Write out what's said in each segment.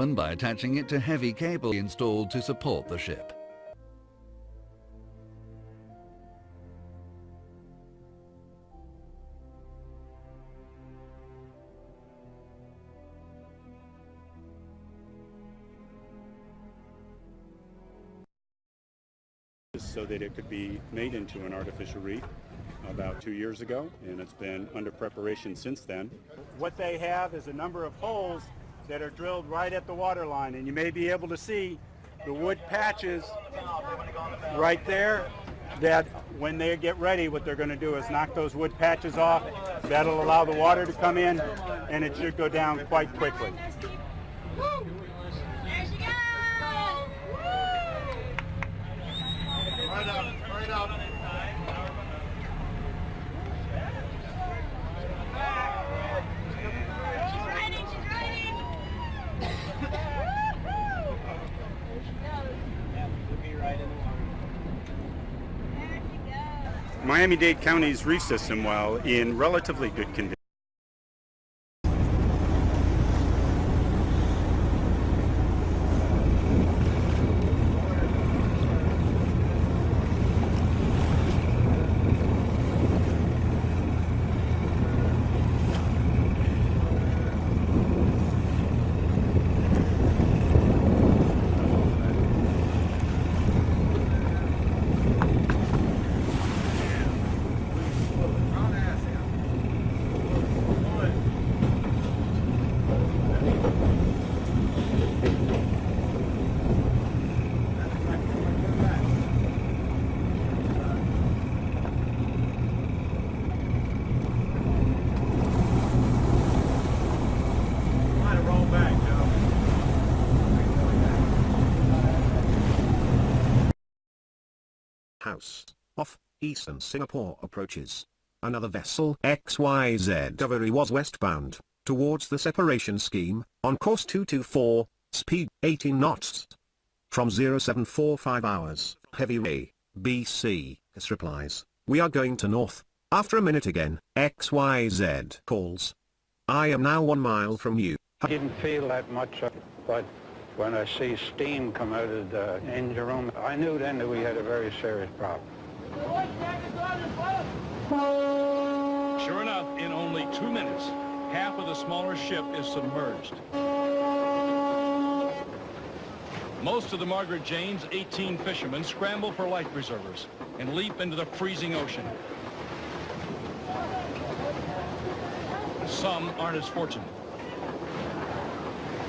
happen by attaching it to heavy cable installed to support the ship. So that it could be made into an artificial reef about 2 years ago, and it's been under preparation since then. What they have is a number of holes that are drilled right at the water line, and you may be able to see the wood patches right there, that when they get ready, what they're going to do is knock those wood patches off. That'll allow the water to come in, and it should go down quite quickly. Right up. She's riding. Miami-Dade County's reef system, while in relatively good condition, House off eastern Singapore approaches. Another vessel XYZ Dovery was westbound towards the separation scheme on course 224, speed 18 knots. From 0745 hours, heavy A, BC, this replies, we are going to north. After a minute again, XYZ calls. I am now 1 mile from you. I didn't feel that much, but when I see steam come out of the engine room, I knew then that we had a very serious problem. Sure enough, in only 2 minutes, half of the smaller ship is submerged. Most of the Margaret Jane's 18 fishermen scramble for life preservers and leap into the freezing ocean. Some aren't as fortunate.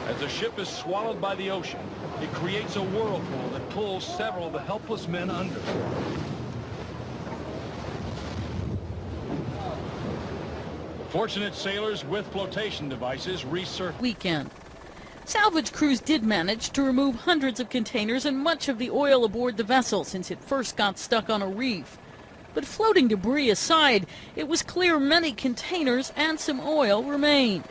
As the ship is swallowed by the ocean, it creates a whirlpool that pulls several of the helpless men under. Fortunate sailors with flotation devices resurfaced. Weekend. Salvage crews did manage to remove hundreds of containers and much of the oil aboard the vessel since it first got stuck on a reef. But floating debris aside, it was clear many containers and some oil remained.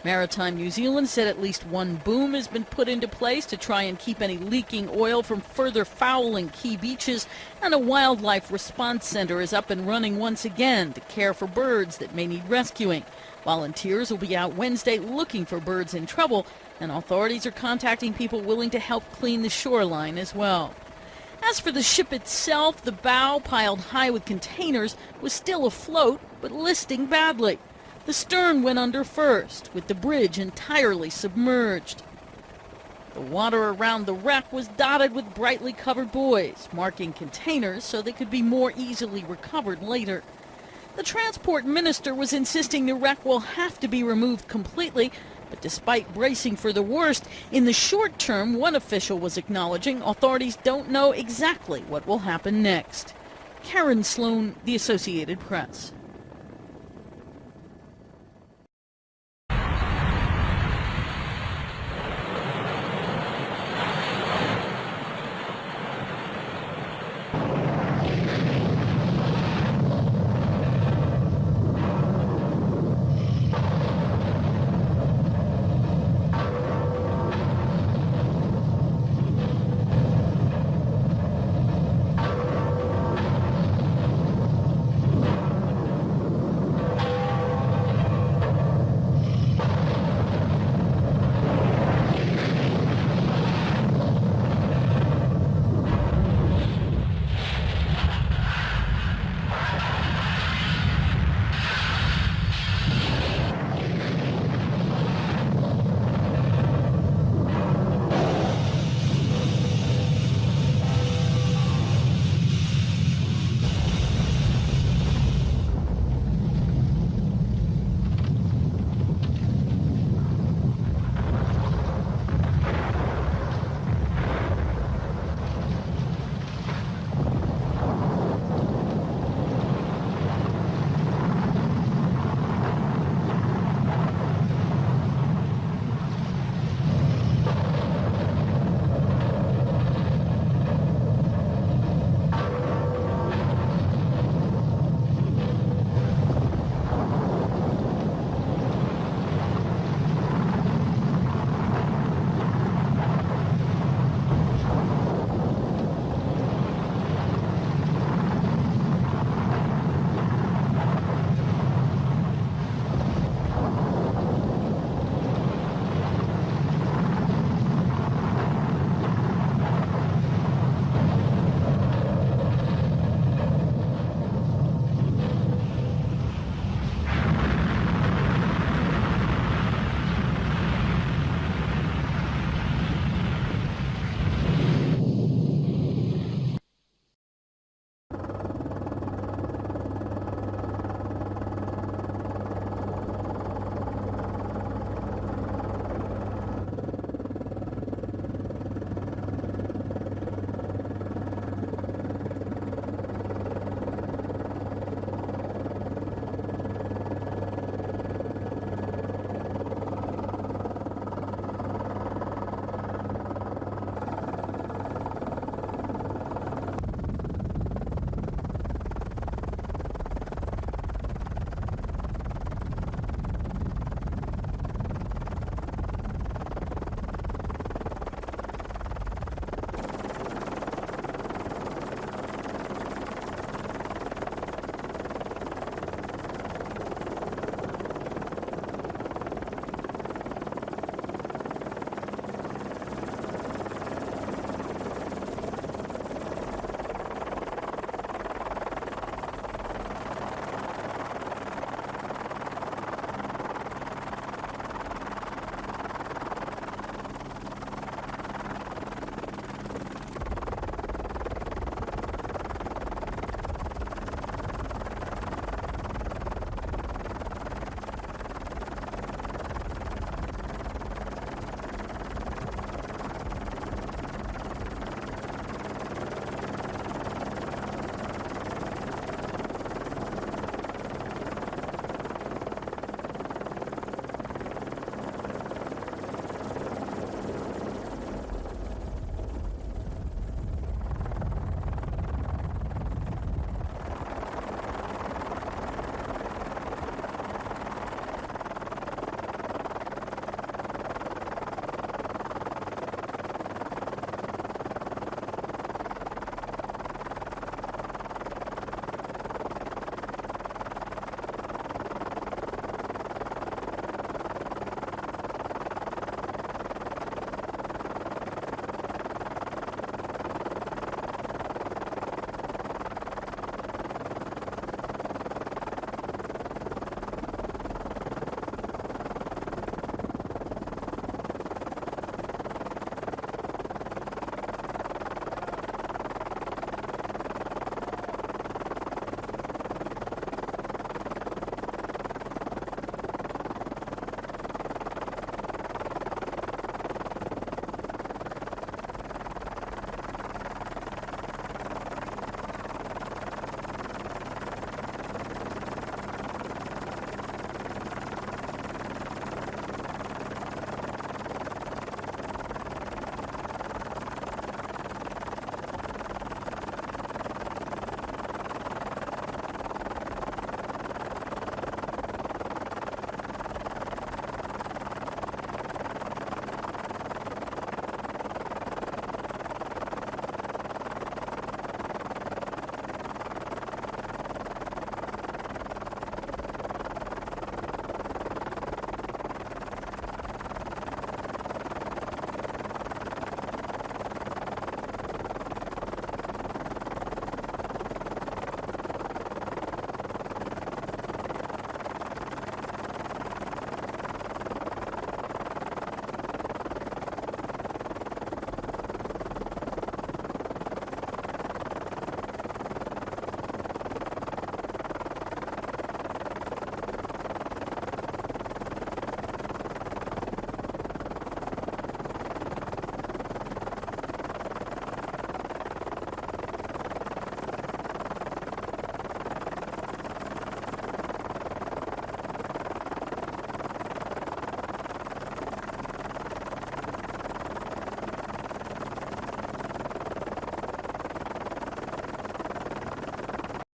Maritime New Zealand said at least one boom has been put into place to try and keep any leaking oil from further fouling key beaches, and a wildlife response center is up and running once again to care for birds that may need rescuing. Volunteers will be out Wednesday looking for birds in trouble, and authorities are contacting people willing to help clean the shoreline as well. As for the ship itself, the bow, piled high with containers, was still afloat but listing badly. The stern went under first, with the bridge entirely submerged. The water around the wreck was dotted with brightly colored buoys, marking containers so they could be more easily recovered later. The transport minister was insisting the wreck will have to be removed completely, but despite bracing for the worst, in the short term, one official was acknowledging authorities don't know exactly what will happen next. Karen Sloan, The Associated Press.